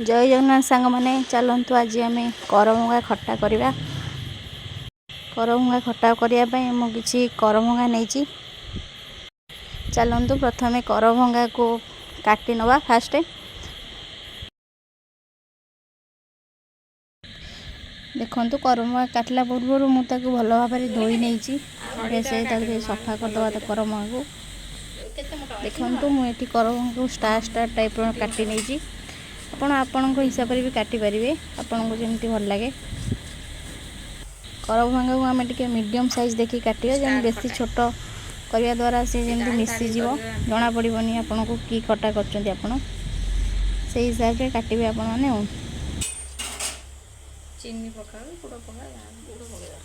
जय जगन्नाथ सांग मैंने चलतु आज आम करभंगा खट्टा करवा। करभंगा खट्टा करने मुझे करभंगा नहीं चलतु प्रथमे करभंगा को काटी नवा फास्ट देखु करभंगा काटला पूर्व मुझे भल भाव धोई नहीं सफा करदे करभंगा को देखु मुझे करभंगा को स्टार स्टार टाइप काटी नहीं आपण हिसाब से भी काटी पारे आपन को जमी भल लगे। करभंगा को आम टे मीडियम साइज देखिए काटिया जमी बेसी छोट करने द्वारा सी जमी मिसीज जना पड़ोनी आपन को कि खटा कर हिसाब से काटे आपण मैंने चीनी पका गुड़ पका गुड़ पका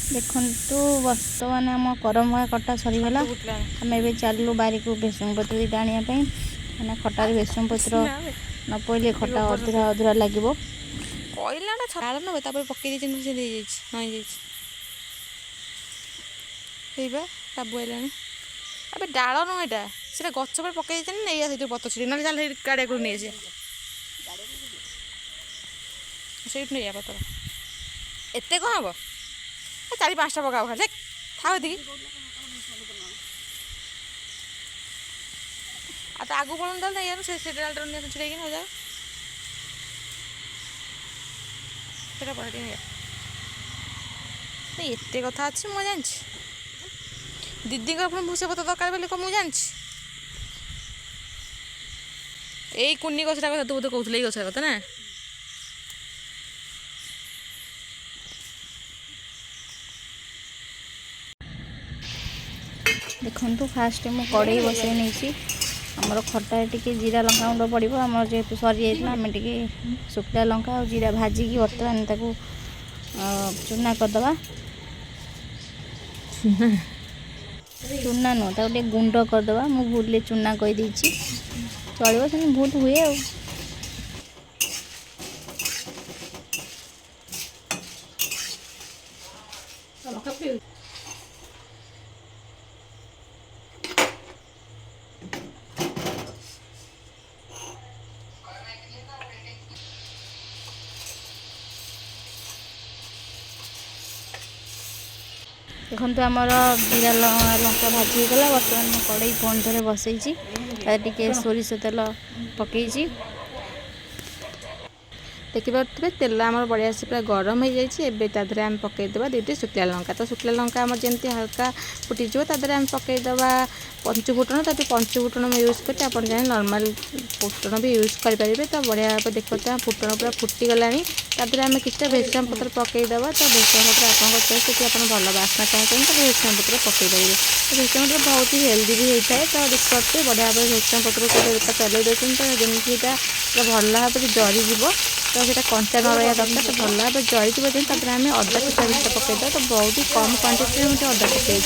देखु बर्तमान आम करभंगा कटा सरीगला आम ए चलू बारी को भेसुंग पत्र दीटा आने मैंने खटार भेसुंग पत्र न पड़े खटा अधूरा अधूरा लगे पकईला अब डाल नुह यहाँ से गच पर पकई नहीं पत छिड़ी ना चल गाड़िया को नहीं नहीं पतर एत कौन हम चार पाँचटा पकाओ खाली था दी आगू पड़ो डाल नहीं से डाल छिड़े हो जाए एत कथा अच्छी मुझे जानची दीदी भूसा पत्र दरकार बोले मुझे जानची यही कुनी गछटा कथा तू बोधे कहते गछ कथा ना देखु फास्ट मु कड़े बसई नहीं आमर खटा टी जीरा लंका गुंड पड़ो आम जेहतु सरी जाइए आम टे शुखला लंका और जीरा भाजिकी बर्तमान ताकू चूना करदे चूना नुह गोटे गुंड करदे मु भूल चूना कहीदे चलो से भूल हुए आ देखो आमर जीरा लंका भाजी गला बर्तमान कड़े फोन थे बसई टे सोरिष तेल पकई देखिए तेल आम बढ़िया से पूरा गरम हो जाए आम पकईदे दुईटे शुखला लंका तो शुखला लंका आम जमी हल्का फुटीज आम पकईदे पंचफुटन तो पंचफुटन यूज करते आप नॉर्मल फुटन भी यूज करेंगे तो बढ़िया भाव देखते फुटन पूरा फुटीगला आम किसी भेसुआ पत्र पकईदे तो भेसुआ पत्र आप चॉइस आप भल बास्ना चाहते तो भेसुआ पत्र पकईदेवे तो भेसुआ पत्र बहुत ही हेल्दी भी होता है तो देखते बढ़िया भाव भेसुआ पत्र को चल देते तो जमीन भल भाव जरीज तो सीटा कंचा न रहा दरकार तो भल भाव जरीज आम अदा किसा किसा पकईदे तो बहुत ही कम क्वांटिटी में मुझे अदा पकई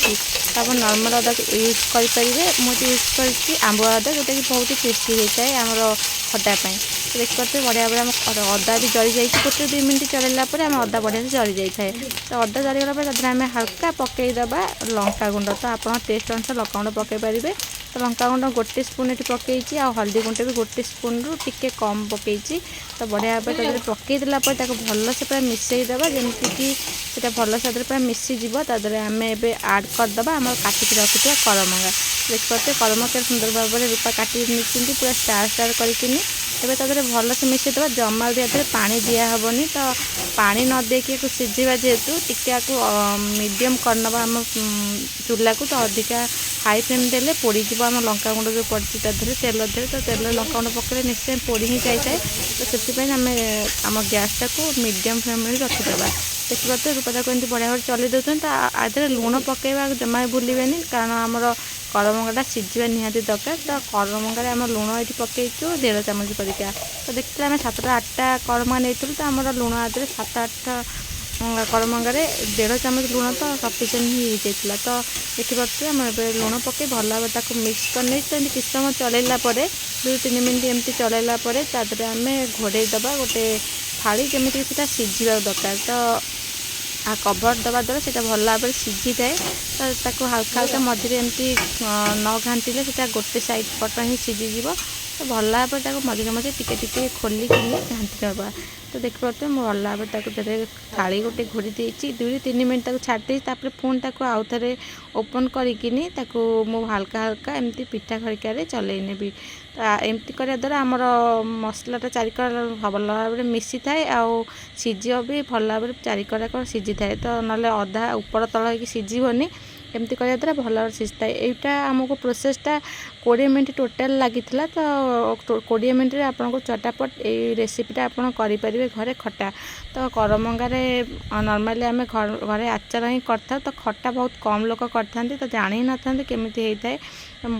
आप नॉर्मल अदा यूज करेंगे मुझे यूज कर आंब अदा जोटा कि बहुत ही टेस्टी होता है आमर खटापी तो देखते बढ़िया भाव आम अदा भी जरी जाए गोटे 2 मिनट चलैला आम अदा बढ़िया से जरी जाए तो अदा जरीगला आम हाल्का पकईदे लंका गुंड तो आप टेस्ट अनुसार लंका गुंड पकई पारे तो लंका गुंड गोटे स्पून ये पकई आ हल्दी गुंड भी गोटे स्पून रु टिके कम पकई तो बढ़िया भाव पकईदेला भल से पूरा मिसईदे जमीक सीटा भल से पूरा मिसीज आम ए आड करदे आम काटिक रखी करभंगा देखते करभंगा सुंदर भाव में रूपा काटी पूरा स्टार स्टार करके तेरे भल से मिसईदे जमा भी पानी दिहबनी तो पानी न देकी सीझा जेहेतु टिके मीडियम करनब आम चूल्हा को तो अधिका हाई फ्लेम देले पोड़ी आम लंका गुंड जो पड़ी तेल दे तो तेल लंका गुंड पकड़े निश्चय पोड़ी ही जाए तो से आम गैसटा को मीडियम फ्लेम में रखीदे देखिए रूपा को बढ़िया भाव चल देते तो आधे लुण पकईवा जमा भूलें कारण आमर କରମଙ୍ଗାଟା ସିଝିବା ନିହାତି ଦରକାର। ତ କରମଙ୍ଗାରେ ଆମେ ଲୁଣ ଏଠି ପକାଇଛୁ 1.5 ଚାମଚ ପରିକା। ତ ଦେଖିଥିଲେ ଆମେ 7ଟା 8ଟା କରମଙ୍ଗା ନେଇଥିଲୁ, ତ ଆମର ଲୁଣ ଆଦେହରେ 7-8ଟା କରମଙ୍ଗାରେ 1.5 ଚାମଚ ଲୁଣ ତ ସଫିସିଏଣ୍ଟ ହିଁ ହେଇଯାଇଥିଲା। ତ ଦେଖିପାରୁଥିବେ ଆମେ ଏବେ ଲୁଣ ପକାଇ ଭଲ ଭାବରେ ତାକୁ ମିକ୍ସ କରିନେଇ, ତ ଏମିତି କିଛି ସମୟ ଚଳାଇଲା ପରେ 2-3 ମିନିଟ୍ ଏମିତି ଚଳାଇଲା ପରେ ତା ଦେହରେ ଆମେ ଘୋଡ଼େଇ ଦେବା ଗୋଟେ ଥାଳି, ଯେମିତିକି ସେଇଟା ସିଝିବା ଦରକାର। ତ କଭର ଦେବା ଦ୍ୱାରା ସେଇଟା ଭଲ ଭାବରେ ସିଝିଥାଏ। ତ ତାକୁ ହାଲକା ହାଲକା ମଝିରେ ଏମିତି ନ ଘାଣ୍ଟିଲେ ସେଇଟା ଗୋଟେ ସାଇଡ଼୍ ପଟ ହିଁ ସିଝିଯିବ। ତ ଭଲ ଭାବରେ ତାକୁ ମଝିରେ ମଝିରେ ଟିକେ ଟିକେ ଖୋଲିକିନି ଘାଣ୍ଟି ନେବା। ତ ଦେଖିପାରୁଥିବେ ମୁଁ ଭଲ ଭାବରେ ତାକୁ ଥାଳି ଗୋଟେ ଘୋଡ଼ି ଦେଇଛି, 2-3 ମିନିଟ୍ ତାକୁ ଛାଡ଼ି ଦେଇଛି। ତାପରେ ପୁଣି ତାକୁ ଆଉ ଥରେ ଓପନ୍ କରିକିନି ତାକୁ ମୁଁ ହାଲକା ହାଲକା ଏମିତି ପିଠା ଖରିକାରେ ଚଲେଇ ନେବି। ତ ଏମିତି କରିବା ଦ୍ୱାରା ଆମର ମସଲାଟା ଚାରିକର ଭଲ ଭାବରେ ମିଶିଥାଏ, ଆଉ ସିଝିବ ବି ଭଲ ଭାବରେ ଚାରିକରାକ ସିଝିଥାଏ। ତ ନହେଲେ ଅଧା ଉପର ତଳ ହେଇକି ସିଝିବନି। ଏମିତି କରିବା ଦ୍ୱାରା ଭଲ ଭାବରେ ସିଝିଥାଏ। ଏଇଟା ଆମକୁ ପ୍ରୋସେସ୍ଟା 20 ମିନିଟ୍ ଟୋଟାଲ୍ ଲାଗିଥିଲା। ତ 20 ମିନିଟ୍ରେ ଆପଣଙ୍କୁ ଚଟାପଟ ଏଇ ରେସିପିଟା ଆପଣ କରିପାରିବେ ଘରେ। ଖଟା ତ କରମଙ୍ଗାରେ ନର୍ମାଲି ଆମେ ଘରେ ଆଚାର ହିଁ କରିଥାଉ। ତ ଖଟା ବହୁତ କମ୍ ଲୋକ କରିଥାନ୍ତି, ତ ଜାଣି ନଥାନ୍ତି କେମିତି ହେଇଥାଏ।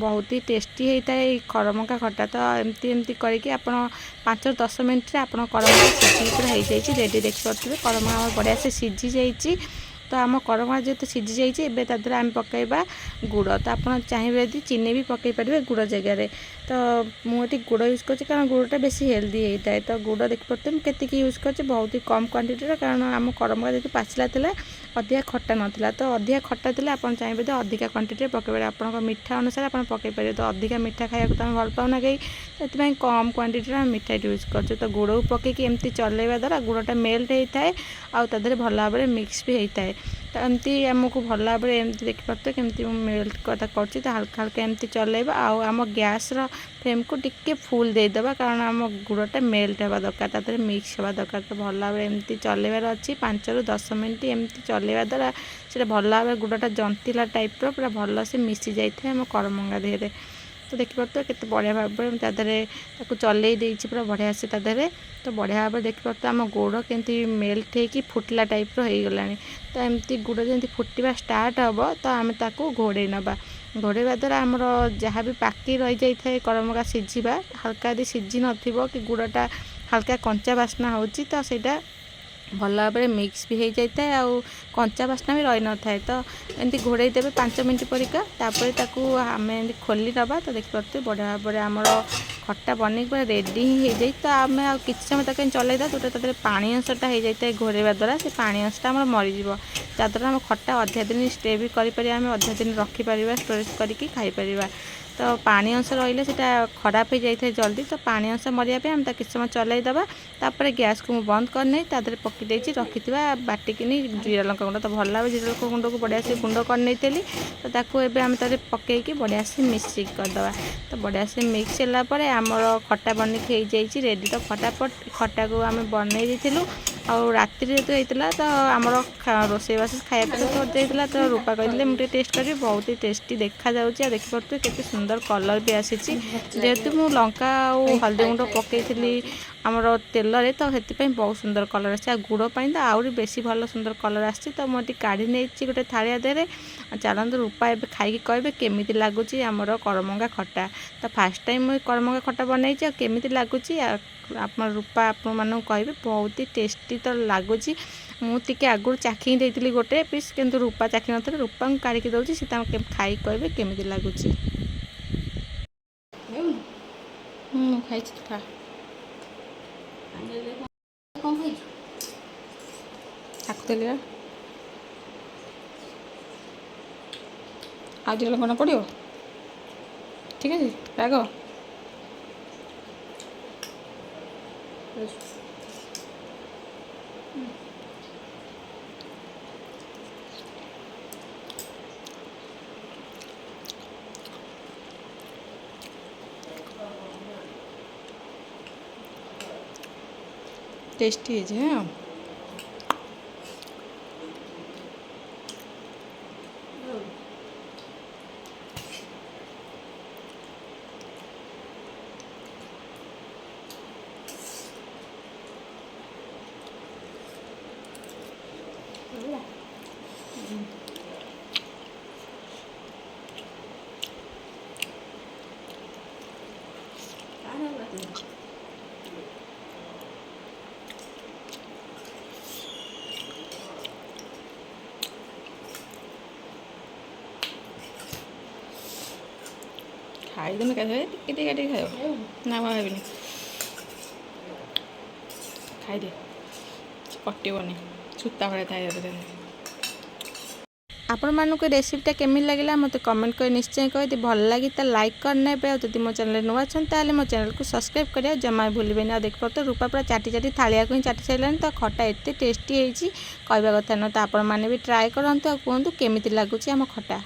ବହୁତ ହି ଟେଷ୍ଟି ହେଇଥାଏ ଏଇ କରମଙ୍ଗା ଖଟା। ତ ଏମିତି କରିକି ଆପଣ 5-10 ମିନିଟ୍ରେ ଆପଣ କରମଙ୍ଗା ସିଝିକି ପୁରା ହେଇଯାଇଛି ରେଡ଼ି। ଦେଖିପାରୁଥିବେ କରମଙ୍ଗା ଆମର ବଢ଼ିଆ ସେ ସିଝି ଯାଇଛି। ତ ଆମ କରମଙ୍ଗା ଯେହେତୁ ସିଝି ଯାଇଛି, ଏବେ ତା ଦେହରେ ଆମେ ପକାଇବା ଗୁଡ଼। ତ ଆପଣ ଚାହିଁବେ ଯଦି ଚିନି ବି ପକାଇ ପାରିବେ ଗୁଡ଼ ଜାଗାରେ। ତ ମୁଁ ଏଠି ଗୁଡ଼ ୟୁଜ୍ କରୁଛି କାରଣ ଗୁଡ଼ଟା ବେଶୀ ହେଲ୍ଦି ହେଇଥାଏ। ତ ଗୁଡ଼ ଦେଖିପାରୁଥିବେ ମୁଁ କେତିକି ୟୁଜ୍ କରିଛି, ବହୁତ ହି କମ୍ କ୍ୱାଣ୍ଟିଟିର, କାରଣ ଆମ କରମଙ୍ଗା ଯେହେତୁ ପାଚିଲା ଥିଲା, ଅଧିକା ଖଟା ନଥିଲା। ତ ଅଧିକା ଖଟା ଥିଲେ ଆପଣ ଚାହିଁବେ ତ ଅଧିକା କ୍ୱାଣ୍ଟିଟିରେ ପକାଇ ପାରିବେ। ଆପଣଙ୍କ ମିଠା ଅନୁସାରେ ଆପଣ ପକାଇ ପାରିବେ। ତ ଅଧିକା ମିଠା ଖାଇବାକୁ ତ ଆମେ ଭଲ ପାଉନା କେହି, ସେଥିପାଇଁ କମ୍ କ୍ୱାଣ୍ଟିଟିର ଆମେ ମିଠା ଏଠି ୟୁଜ୍ କରୁଛୁ। ତ ଗୁଡ଼କୁ ପକାଇକି ଏମିତି ଚଲେଇବା ଦ୍ୱାରା ଗୁଡ଼ଟା ମେଲ୍ଟ ହେଇଥାଏ, ଆଉ ତା ଦେହରେ ଭଲ ଭାବରେ ମିକ୍ସ ବି ହେଇଥାଏ। ତ ଏମିତି ଆମକୁ ଭଲ ଭାବରେ ଏମିତି ଦେଖିପାରୁଥିବେ କେମିତି ମୁଁ ମେଲ୍ଟ କଥା କରୁଛି। ତ ହାଲକା ହାଲକା ଏମିତି ଚଲେଇବା, ଆଉ ଆମ ଗ୍ୟାସ୍ର ଫ୍ଲେମ୍କୁ ଟିକେ ଫୁଲ୍ ଦେଇଦେବା, କାରଣ ଆମ ଗୁଡ଼ଟା ମେଲ୍ଟ ହେବା ଦରକାର, ତା ଦେହରେ ମିକ୍ସ ହେବା ଦରକାର। ତ ଭଲ ଭାବରେ ଏମିତି ଚଲେଇବାର ଅଛି 5-10 ମିନିଟ୍। ଏମିତି ଚଲେଇବା ଦ୍ୱାରା ସେଇଟା ଭଲ ଭାବରେ ଗୁଡ଼ଟା ଜନ୍ତିଲା ଟାଇପ୍ର ପୁରା ଭଲସେ ମିଶି ଯାଇଥାଏ ଆମ କରମଙ୍ଗା ଦେହରେ। ତ ଦେଖିପାରୁଥିବେ କେତେ ବଢ଼ିଆ ଭାବରେ ମୁଁ ତା ଦେହରେ ତାକୁ ଚଲେଇ ଦେଇଛି ପୁରା ବଢ଼ିଆ ସେ ତା ଦେହରେ। ତ ବଢ଼ିଆ ଭାବରେ ଦେଖିପାରୁଥିବେ ଆମ ଗୁଡ଼ କେମିତି ମେଲ୍ଟ ହେଇକି ଫୁଟିଲା ଟାଇପ୍ର ହେଇଗଲାଣି। ତ ଏମିତି ଗୁଡ଼ ଯେମିତି ଫୁଟିବା ଷ୍ଟାର୍ଟ ହେବ, ତ ଆମେ ତାକୁ ଘୋଡ଼େଇ ନେବା। ଘୋଡ଼େଇବା ଦ୍ୱାରା ଆମର ଯାହା ବି ବାକି ରହିଯାଇଥାଏ କରମଙ୍ଗା ସିଝିବା, ହାଲକା ଯଦି ସିଝି ନଥିବ କି ଗୁଡ଼ଟା ହାଲକା କଞ୍ଚା ବାସ୍ନା ହେଉଛି, ତ ସେଇଟା ଭଲ ଭାବରେ ମିକ୍ସ ବି ହେଇଯାଇଥାଏ, ଆଉ କଞ୍ଚା ବାସ୍ନା ବି ରହିନଥାଏ। ତ ଏମିତି ଘୋଡ଼େଇ ଦେବେ 5 ମିନିଟ୍ ପରିକା। ତାପରେ ତାକୁ ଆମେ ଏମିତି ଖୋଲି ନେବା। ତ ଦେଖିପାରୁଥିବେ ବଢ଼ିଆ ଭାବରେ ଆମର ଖଟା ବନେଇକି ପୁରା ରେଡ଼ି ହିଁ ହେଇଯାଇ। ତ ଆମେ ଆଉ କିଛି ସମୟ ତାକୁ ଚଲେଇଦେବା, ଯେଉଁଟା ତା ଦେହରେ ପାଣି ଅଂଶଟା ହେଇଯାଇଥାଏ ଘୋଡ଼େଇବା ଦ୍ୱାରା, ସେ ପାଣି ଅଂଶଟା ଆମର ମରିଯିବ। ଯାହାଦ୍ୱାରା ଆମ ଖଟା ଅଧିକା ଦିନ ଷ୍ଟେ ବି କରିପାରିବା, ଆମେ ଅଧିକା ଦିନ ରଖିପାରିବା, ଷ୍ଟୋରେଜ୍ କରିକି ଖାଇପାରିବା। ତ ପାଣି ଅଂଶ ରହିଲେ ସେଇଟା ଖରାପ ହେଇଯାଇଥାଏ ଜଲ୍ଦି। ତ ପାଣି ଅଂଶ ମରିବା ପାଇଁ ଆମେ ତାକୁ କିଛି ସମୟ ଚଲେଇ ଦେବା। ତାପରେ ଗ୍ୟାସ୍କୁ ମୁଁ ବନ୍ଦ କରିନେଇ ତା ଦେହରେ ପକାଇ ଦେଇଛି ରଖିଥିବା ବାଟିକିନି ଜିରା ଲଙ୍କା ଗୁଣ୍ଡ। ତ ଭଲ ଭାବରେ ଜିରା ଲଙ୍କା ଗୁଣ୍ଡକୁ ବଢ଼ିଆ ସେ ଗୁଣ୍ଡ କରିନେଇଥିଲି। ତ ତାକୁ ଏବେ ଆମେ ତାରେ ପକାଇକି ବଢ଼ିଆ ସେ ମିକ୍ସ କରିଦେବା। ତ ବଢ଼ିଆ ସେ ମିକ୍ସ ହେଲା ପରେ ଆମର ଖଟା ବନିକି ହେଇଯାଇଛି ରେଡ଼ି। ତ ଫଟାଫଟ ଖଟାକୁ ଆମେ ବନେଇ ଦେଇଥିଲୁ, ଆଉ ରାତିରେ ଯେହେତୁ ହେଇଥିଲା ତ ଆମର ରୋଷେଇବାସ ଖାଇବା ପିଇବା ସରିଯାଇଥିଲା। ତ ରୂପା କହିଥିଲେ ମୁଁ ଟିକେ ଟେଷ୍ଟ କରିବି, ବହୁତ ହି ଟେଷ୍ଟି ଦେଖାଯାଉଛି। ଆଉ ଦେଖିପାରୁଥିବେ କେତେ ସୁନ୍ଦର କଲର୍ ବି ଆସିଛି। ଯେହେତୁ ମୁଁ ଲଙ୍କା ଆଉ ହଳଦୀ ଗୁଣ୍ଡ ପକାଇଥିଲି ଆମର ତେଲରେ, ତ ସେଥିପାଇଁ ବହୁତ ସୁନ୍ଦର କଲର୍ ଆସିଛି। ଆଉ ଗୁଡ଼ ପାଇଁ ତ ଆହୁରି ବେଶୀ ଭଲ ସୁନ୍ଦର କଲର୍ ଆସିଛି। ତ ମୁଁ ଏଠି କାଢ଼ି ନେଇଛି ଗୋଟେ ଥାଳିଆ ଦେହରେ। ଚାଲନ୍ତୁ ରୂପା ଏବେ ଖାଇକି କହିବେ କେମିତି ଲାଗୁଛି ଆମର କରମଙ୍ଗା ଖଟା। ତ ଫାର୍ଷ୍ଟ ଟାଇମ୍ ମୁଁ କରମଙ୍ଗା ଖଟା ବନେଇଛି, ଆଉ କେମିତି ଲାଗୁଛି ଆପଣ ରୂପା ଆପଣମାନଙ୍କୁ କହିବେ। ବହୁତ ହି ଟେଷ୍ଟି ତ ଲାଗୁଛି। ମୁଁ ଟିକେ ଆଗରୁ ଚାଖିକି ଦେଇଥିଲି ଗୋଟେ ପିସ୍, କିନ୍ତୁ ରୂପା ଚାଖି ନଥିଲେ। ରୂପାଙ୍କୁ କାଢ଼ିକି ଦେଉଛି, ସେ ତାଙ୍କୁ ଖାଇକି କହିବେ କେମିତି ଲାଗୁଛି। ଖାଇଛି ଖା। କ'ଣ ଖାଇଛୁ? ଚାଖୁଥିଲି ବା। ଆଉ ଟିକେ ଲଙ୍କା ପଡ଼ିବ, ଠିକ୍ ଅଛି ରାଗ। ଟେଷ୍ଟି ହେଇଛି ହଁ। ଖାଇଦେମି ଏକାଥରେ ଟିକେ ଟିକେ କାଟିକି ଖାଇବ ନା ମୁଁ ଖାଇବିନି ଖାଇଦେ କଟିବନି ସୂତା ଭଳିଆ ଥାଏ ସେଥିରେ। ଆପଣମାନଙ୍କୁ ରେସିପିଟା କେମିତି ଲାଗିଲା ମୋତେ କମେଣ୍ଟ କରି ନିଶ୍ଚୟ କହିବେ। ଭଲ ଲାଗି ତ ଲାଇକ୍ କରିନେବେ ଆଉ ଯଦି ମୋ ଚ୍ୟାନେଲରେ ନୂଆ ଅଛନ୍ତି ତାହେଲେ ମୋ ଚ୍ୟାନେଲକୁ ସବସ୍କ୍ରାଇବ୍ କରିବା ଜମା ଭୁଲିବେନି। ଆଉ ଦେଖିପାରୁଥିବେ ରୂପା ପୁରା ଚାଟି ଚାଟି ଥାଳିଆକୁ ହିଁ ଚାଟି ସାରିଲାଣି। ତ ଖଟା ଏତେ ଟେଷ୍ଟି ହେଇଛି କହିବା କଥା ନୁହଁ। ତ ଆପଣମାନେ ବି ଟ୍ରାଏ କରନ୍ତୁ ଆଉ କୁହନ୍ତୁ କେମିତି ଲାଗୁଛି ଆମ ଖଟା।